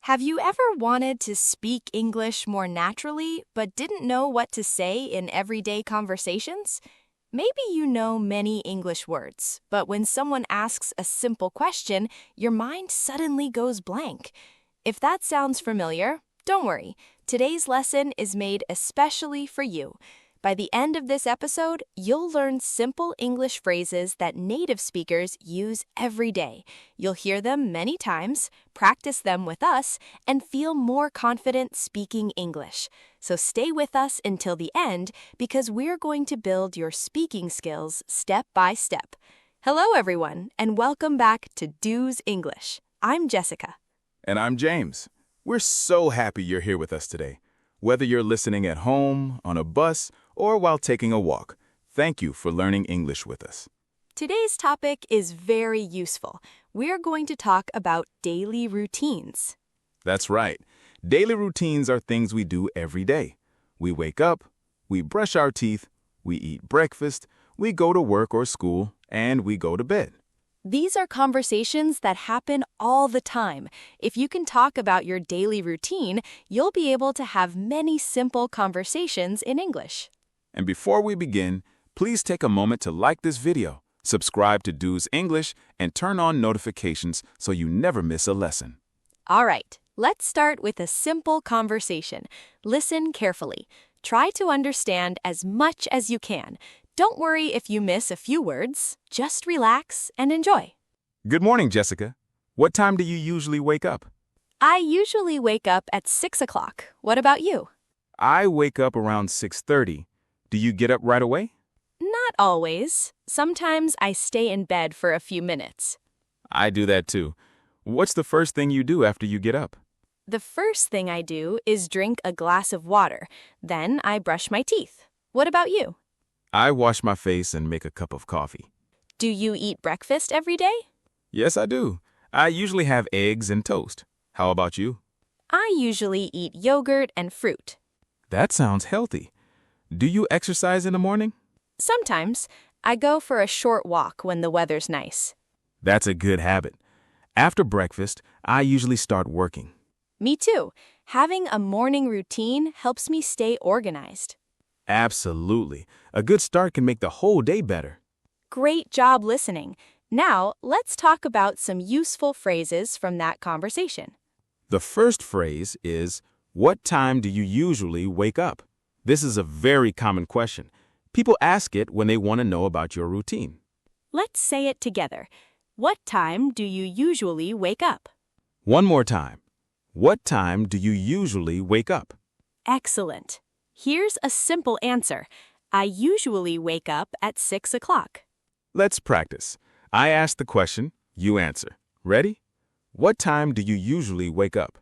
Have you ever wanted to speak English more naturally but didn't know what to say in everyday conversations? Maybe you know many English words, but when someone asks a simple question, your mind suddenly goes blank. If that sounds familiar, don't worry. Today's lesson is made especially for you. By the end of this episode, you'll learn simple English phrases that native speakers use every day. You'll hear them many times, practice them with us, and feel more confident speaking English. So stay with us until the end because we're going to build your speaking skills step by step. Hello, everyone, and welcome back to Do's English. I'm Jessica. And I'm James. We're so happy you're here with us today. Whether you're listening at home, on a bus, or while taking a walk, thank you for learning English with us. Today's topic is very useful. We're going to talk about daily routines. That's right. Daily routines are things we do every day. We wake up, we brush our teeth, we eat breakfast, we go to work or school, and we go to bed. These are conversations that happen all the time. If you can talk about your daily routine, you'll be able to have many simple conversations in English. And before we begin, please take a moment to like this video, subscribe to Do's English, and turn on notifications so you never miss a lesson. All right, let's start with a simple conversation. Listen carefully. Try to understand as much as you can. Don't worry if you miss a few words. Just relax and enjoy. Good morning, Jessica. What time do you usually wake up? I usually wake up at 6 o'clock. What about you? I wake up around 6:30. Do you get up right away? Not always. Sometimes I stay in bed for a few minutes. I do that too. What's the first thing you do after you get up? The first thing I do is drink a glass of water. Then I brush my teeth. What about you? I wash my face and make a cup of coffee. Do you eat breakfast every day? Yes, I do. I usually have eggs and toast. How about you? I usually eat yogurt and fruit. That sounds healthy. Do you exercise in the morning? Sometimes I go for a short walk when the weather's nice. That's a good habit. After breakfast, I usually start working. Me too. Having a morning routine helps me stay organized. Absolutely. A good start can make the whole day better. Great job listening. Now, let's talk about some useful phrases from that conversation. The first phrase is, what time do you usually wake up? This is a very common question. People ask it when they want to know about your routine. Let's say it together. What time do you usually wake up? One more time. What time do you usually wake up? Excellent. Here's a simple answer. I usually wake up at 6 o'clock. Let's practice. I ask the question, you answer. Ready? What time do you usually wake up?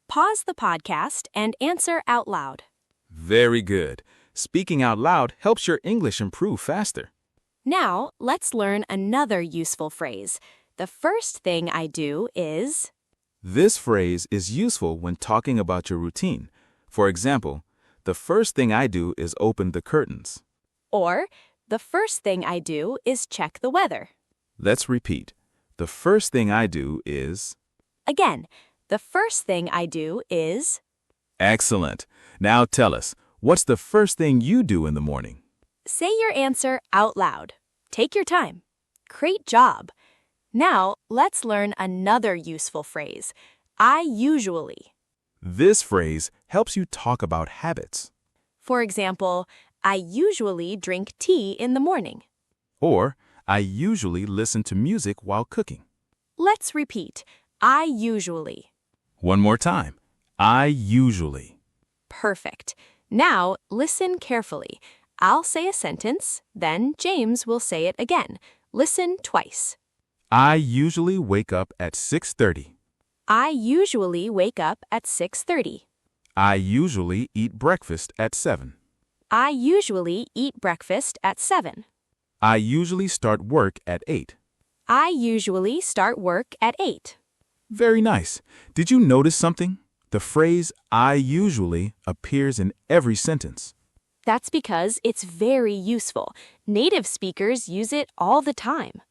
Pause the podcast and answer out loud. Very good. Speaking out loud helps your English improve faster. Now, let's learn another useful phrase. The first thing I do is... This phrase is useful when talking about your routine. For example, the first thing I do is open the curtains. Or, the first thing I do is check the weather. Let's repeat. The first thing I do is... Again, the first thing I do is... Excellent. Now tell us, what's the first thing you do in the morning? Say your answer out loud. Take your time. Great job. Now, let's learn another useful phrase. I usually. This phrase helps you talk about habits. For example, I usually drink tea in the morning. Or, I usually listen to music while cooking. Let's repeat. I usually. One more time. I usually. Perfect. Now, listen carefully. I'll say a sentence, then James will say it again. Listen twice. I usually wake up at 6:30. I usually wake up at 6:30. I usually eat breakfast at 7. I usually eat breakfast at 7. I usually start work at 8. I usually start work at 8. Very nice. Did you notice something? The phrase I usually appears in every sentence. That's because it's very useful. Native speakers use it all the time.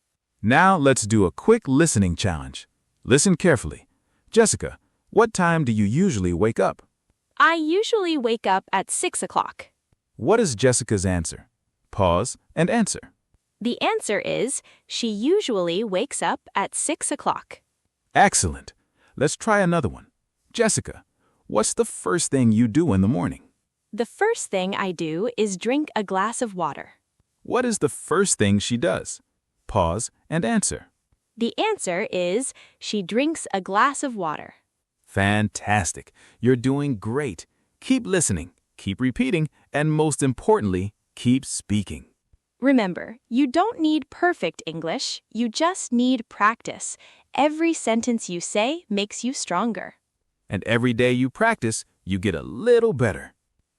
Now let's do a quick listening challenge. Listen carefully. Jessica, What time do you usually wake up? I usually wake up at 6 o'clock. What is Jessica's answer? Pause and answer. The answer is she usually wakes up at 6 o'clock. Excellent. Let's try another one. Jessica, what's the first thing you do in the morning? The first thing I do is drink a glass of water. What is the first thing she does? Pause and answer. The answer is she drinks a glass of water. Fantastic. You're doing great. Keep listening, keep repeating, and most importantly, keep speaking. Remember, you don't need perfect English, you just need practice. Every sentence you say makes you stronger. And every day you practice, you get a little better.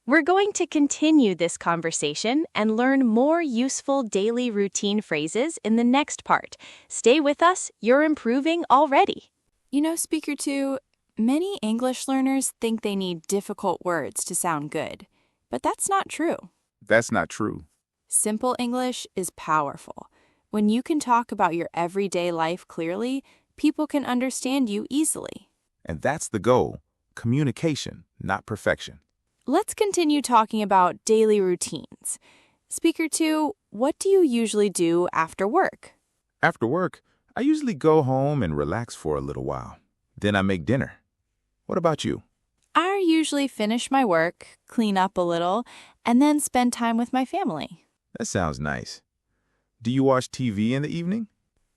We're going to continue this conversation and learn more useful daily routine phrases in the next part. Stay with us, you're improving already. You know, Speaker 2, many English learners think they need difficult words to sound good, but that's not true. That's not true. Simple English is powerful. When you can talk about your everyday life clearly, people can understand you easily. And that's the goal. Communication, not perfection. Let's continue talking about daily routines. Speaker 2, what do you usually do after work? After work, I usually go home and relax for a little while. Then I make dinner. What about you? I usually finish my work, clean up a little, and then spend time with my family. That sounds nice. Do you watch TV in the evening?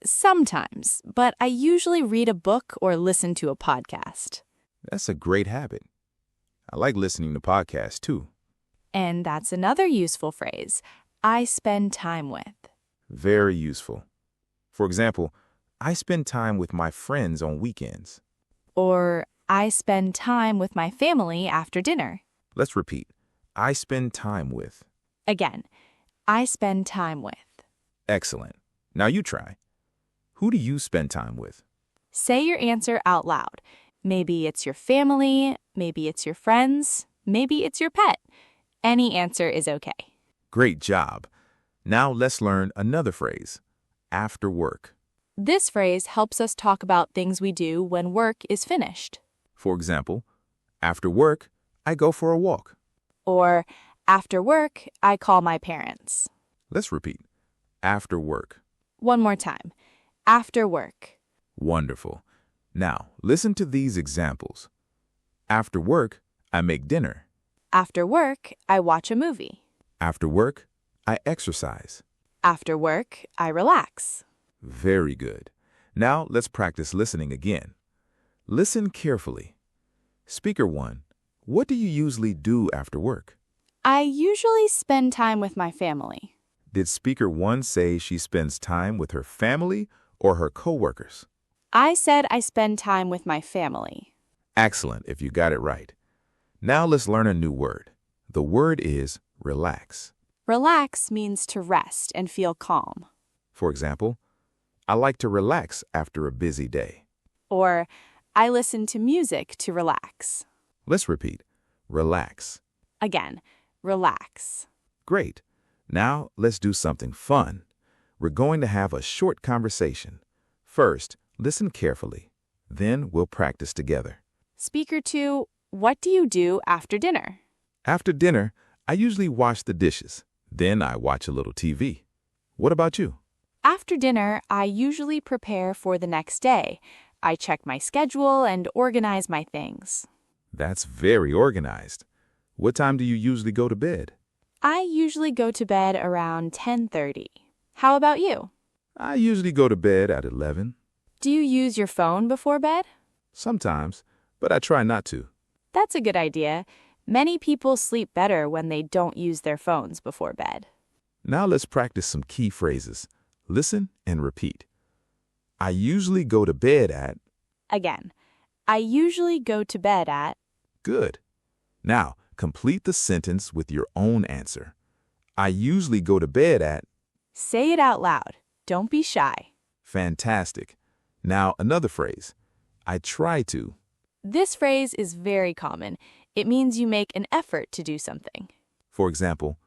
Sometimes, but I usually read a book or listen to a podcast. That's a great habit. I like listening to podcasts too. And that's another useful phrase, I spend time with. Very useful. For example, I spend time with my friends on weekends. Or I spend time with my family after dinner. Let's repeat. I spend time with. Again, I spend time with. Excellent. Now you try. Who do you spend time with? Say your answer out loud. Maybe it's your family, maybe it's your friends, maybe it's your pet. Any answer is okay. Great job. Now let's learn another phrase. After work. This phrase helps us talk about things we do when work is finished. For example, after work, I go for a walk. Or, after work, I call my parents. Let's repeat. After work. One more time. After work. Wonderful. Now, listen to these examples. After work, I make dinner. After work, I watch a movie. After work, I exercise. After work, I relax. Very good. Now, let's practice listening again. Listen carefully. Speaker 1, what do you usually do after work? I usually spend time with my family. Did Speaker 1 say she spends time with her family or her coworkers? I said I spend time with my family. Excellent if you got it right. Now let's learn a new word. The word is relax. Relax means to rest and feel calm. For example, I like to relax after a busy day. Or, I listen to music to relax. Let's repeat. Relax. Again, relax. Great. Now let's do something fun. We're going to have a short conversation. First, listen carefully. Then we'll practice together. Speaker 2, what do you do after dinner? After dinner, I usually wash the dishes. Then I watch a little TV. What about you? After dinner, I usually prepare for the next day. I check my schedule and organize my things. That's very organized. What time do you usually go to bed? I usually go to bed around 10:30. How about you? I usually go to bed at 11. Do you use your phone before bed? Sometimes, but I try not to. That's a good idea. Many people sleep better when they don't use their phones before bed. Now let's practice some key phrases. Listen and repeat. I usually go to bed at. Again, I usually go to bed at. Good. Now, complete the sentence with your own answer. I usually go to bed at. Say it out loud. Don't be shy. Fantastic. Now, another phrase. I try to. This phrase is very common. It means you make an effort to do something. For example,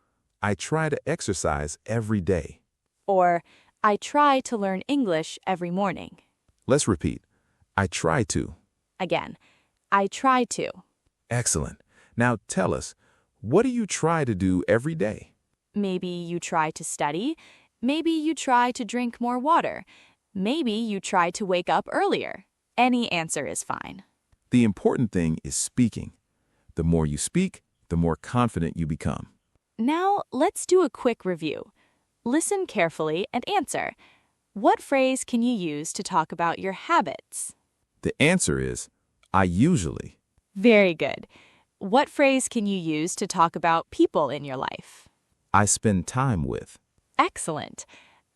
I try to exercise every day. Or, I try to learn English every morning. Let's repeat. I try to. Again, I try to. Excellent. Now tell us, what do you try to do every day? Maybe you try to study. Maybe you try to drink more water. Maybe you try to wake up earlier. Any answer is fine. The important thing is speaking. The more you speak, the more confident you become. Now, let's do a quick review. Listen carefully and answer. What phrase can you use to talk about your habits? The answer is, I usually. Very good. What phrase can you use to talk about people in your life? I spend time with. Excellent.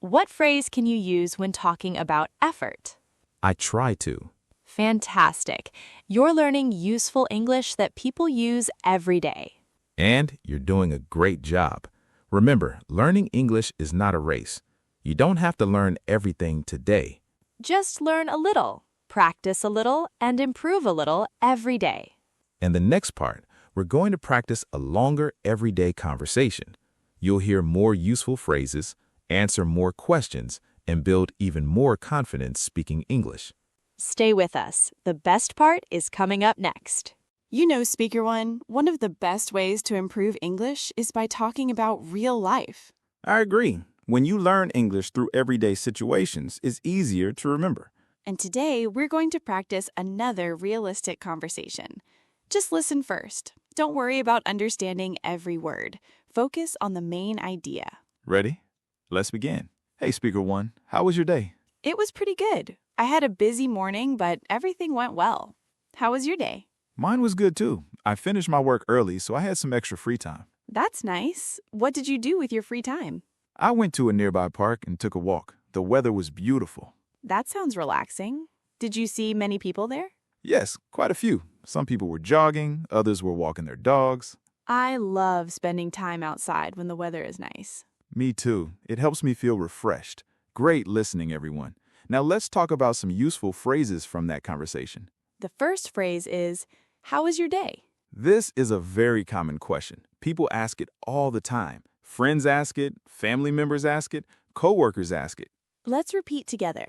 What phrase can you use when talking about effort? I try to. Fantastic. You're learning useful English that people use every day. And you're doing a great job. Remember, learning English is not a race. You don't have to learn everything today. Just learn a little, practice a little, and improve a little every day. And the next part, we're going to practice a longer everyday conversation. You'll hear more useful phrases, answer more questions, and build even more confidence speaking English. Stay with us. The best part is coming up next. You know, Speaker one of the best ways to improve English is by talking about real life. I agree. When you learn English through everyday situations, it's easier to remember. And today, we're going to practice another realistic conversation. Just listen first. Don't worry about understanding every word. Focus on the main idea. Ready? Let's begin. Hey, Speaker One, how was your day? It was pretty good. I had a busy morning, but everything went well. How was your day? Mine was good too. I finished my work early, so I had some extra free time. That's nice. What did you do with your free time? I went to a nearby park and took a walk. The weather was beautiful. That sounds relaxing. Did you see many people there? Yes, quite a few. Some people were jogging, others were walking their dogs. I love spending time outside when the weather is nice. Me too. It helps me feel refreshed. Great listening, everyone. Now let's talk about some useful phrases from that conversation. The first phrase is, how was your day? This is a very common question. People ask it all the time. Friends ask it, family members ask it, coworkers ask it. Let's repeat together.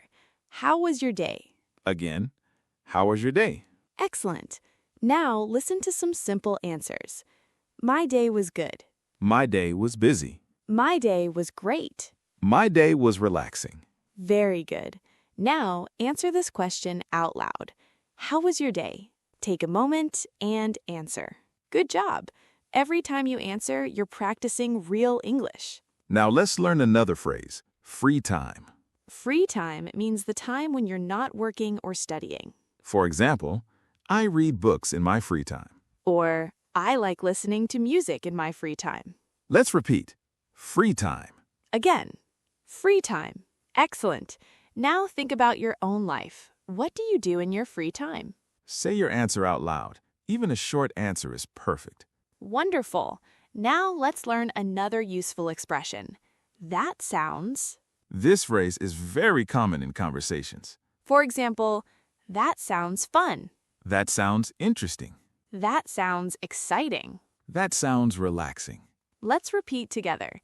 How was your day? Again, how was your day? Excellent. Now listen to some simple answers. My day was good. My day was busy. My day was great. My day was relaxing. Very good. Now answer this question out loud. How was your day? Take a moment and answer. Good job. Every time you answer, you're practicing real English. Now let's learn another phrase, free time. Free time means the time when you're not working or studying. For example, I read books in my free time. Or, I like listening to music in my free time. Let's repeat, free time. Again, free time. Excellent. Now think about your own life. What do you do in your free time? Say your answer out loud. Even a short answer is perfect. Wonderful. Now let's learn another useful expression. That sounds. This phrase is very common in conversations. For example, that sounds fun. That sounds interesting. That sounds exciting. That sounds relaxing. Let's repeat together.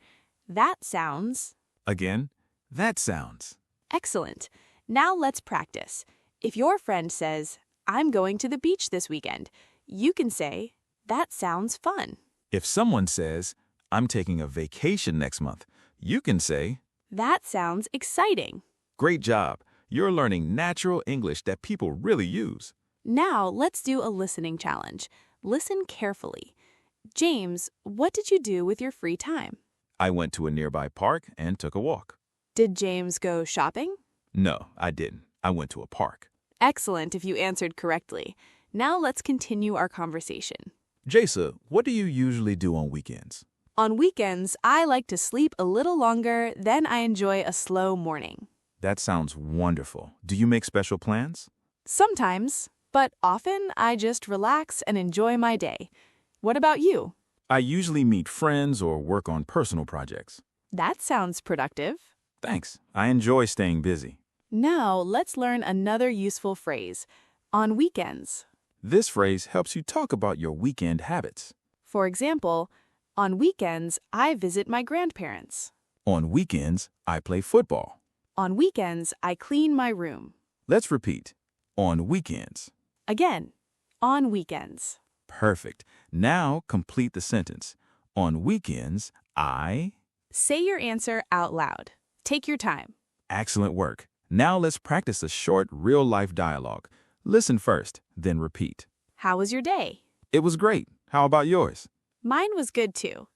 That sounds. Again, that sounds. Excellent. Now let's practice. If your friend says, I'm going to the beach this weekend, you can say, that sounds fun. If someone says, I'm taking a vacation next month, you can say, that sounds exciting. Great job. You're learning natural English that people really use. Now let's do a listening challenge. Listen carefully. James, what did you do with your free time? I went to a nearby park and took a walk. Did James go shopping? No, I didn't. I went to a park. Excellent if you answered correctly. Now let's continue our conversation. Jasa, what do you usually do on weekends? On weekends, I like to sleep a little longer, then I enjoy a slow morning. That sounds wonderful. Do you make special plans? Sometimes, but often I just relax and enjoy my day. What about you? I usually meet friends or work on personal projects. That sounds productive. Thanks. I enjoy staying busy. Now let's learn another useful phrase. On weekends. This phrase helps you talk about your weekend habits. For example, on weekends, I visit my grandparents. On weekends, I play football. On weekends, I clean my room. Let's repeat. On weekends. Again, On weekends. Perfect. Now complete the sentence. On weekends, I... Say your answer out loud. Take your time. Excellent work. Now let's practice a short, real-life dialogue. Listen first, then repeat. How was your day? It was great. How about yours? Mine was good too.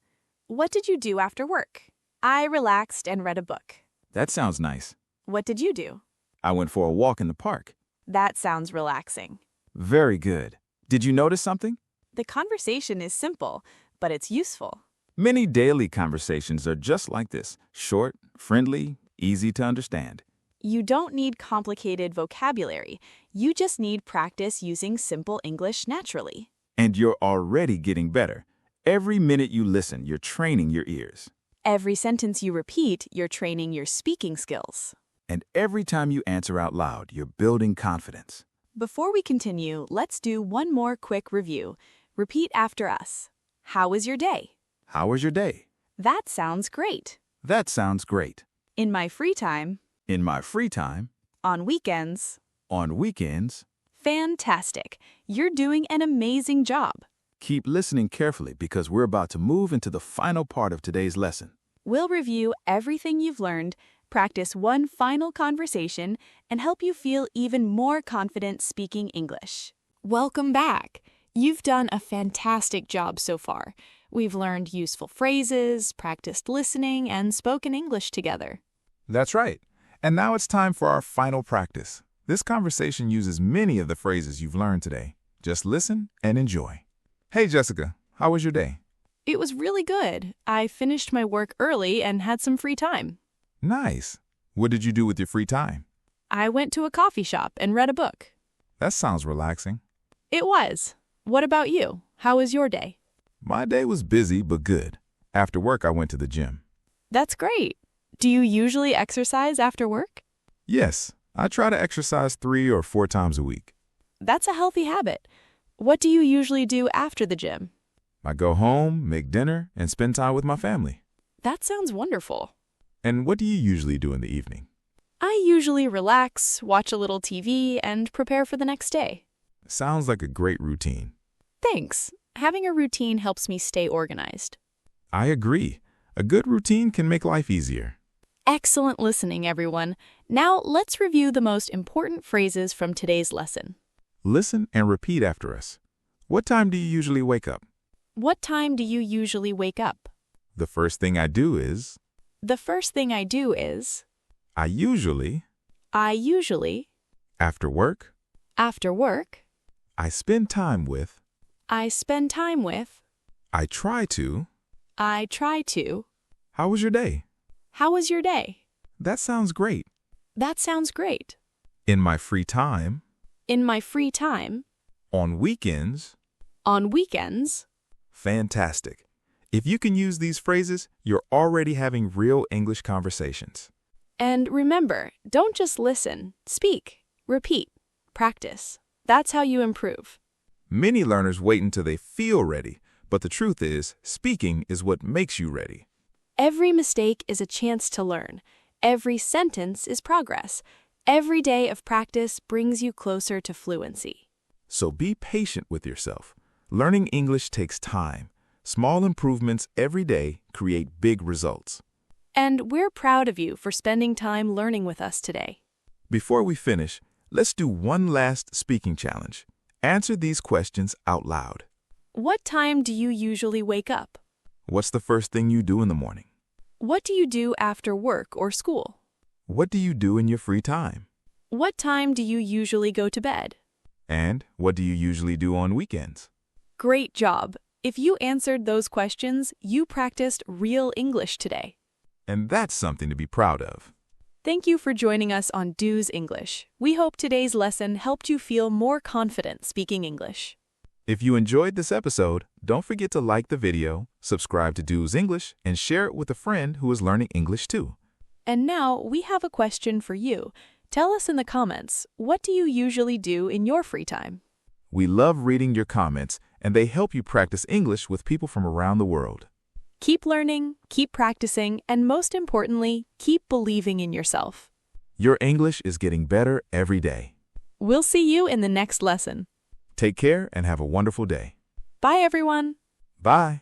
What did you do after work? I relaxed and read a book. That sounds nice. What did you do? I went for a walk in the park. That sounds relaxing. Very good. Did you notice something? The conversation is simple, but it's useful. Many daily conversations are just like this, short, friendly, easy to understand. You don't need complicated vocabulary. You just need practice using simple English naturally. And you're already getting better. Every minute you listen, you're training your ears. Every sentence you repeat, you're training your speaking skills. And every time you answer out loud, you're building confidence. Before we continue, let's do one more quick review. Repeat after us. How was your day? How was your day? That sounds great. That sounds great. In my free time. In my free time. On weekends. On weekends. Fantastic. You're doing an amazing job. Keep listening carefully because we're about to move into the final part of today's lesson. We'll review everything you've learned, practice one final conversation, and help you feel even more confident speaking English. Welcome back. You've done a fantastic job so far. We've learned useful phrases, practiced listening, and spoken English together. That's right. And now it's time for our final practice. This conversation uses many of the phrases you've learned today. Just listen and enjoy. Hey, Jessica, how was your day? It was really good. I finished my work early and had some free time. Nice. What did you do with your free time? I went to a coffee shop and read a book. That sounds relaxing. It was. What about you? How was your day? My day was busy but good. After work, I went to the gym. That's great. Do you usually exercise after work? Yes, I try to exercise 3 or 4 times a week. That's a healthy habit. What do you usually do after the gym? I go home, make dinner, and spend time with my family. That sounds wonderful. And what do you usually do in the evening? I usually relax, watch a little TV, and prepare for the next day. Sounds like a great routine. Thanks. Having a routine helps me stay organized. I agree. A good routine can make life easier. Excellent listening, everyone. Now let's review the most important phrases from today's lesson. Listen and repeat after us. What time do you usually wake up? What time do you usually wake up? The first thing I do is... The first thing I do is... I usually... After work... After work... I spend time with... I spend time with... I try to... I try to... How was your day? How was your day? That sounds great. That sounds great. In my free time... In my free time... On weekends... On weekends... Fantastic. If you can use these phrases, you're already having real English conversations. And remember, don't just listen. Speak, repeat, practice. That's how you improve. Many learners wait until they feel ready, but the truth is, speaking is what makes you ready. Every mistake is a chance to learn. Every sentence is progress. Every day of practice brings you closer to fluency. So be patient with yourself. Learning English takes time. Small improvements every day create big results. And we're proud of you for spending time learning with us today. Before we finish, let's do one last speaking challenge. Answer these questions out loud. What time do you usually wake up? What's the first thing you do in the morning? What do you do after work or school? What do you do in your free time? What time do you usually go to bed? And what do you usually do on weekends? Great job! If you answered those questions, you practiced real English today. And that's something to be proud of. Thank you for joining us on Do's English. We hope today's lesson helped you feel more confident speaking English. If you enjoyed this episode, don't forget to like the video, subscribe to Do's English, and share it with a friend who is learning English too. And now we have a question for you. Tell us in the comments, what do you usually do in your free time? We love reading your comments, and they help you practice English with people from around the world. Keep learning, keep practicing, and most importantly, keep believing in yourself. Your English is getting better every day. We'll see you in the next lesson. Take care and have a wonderful day. Bye, everyone. Bye.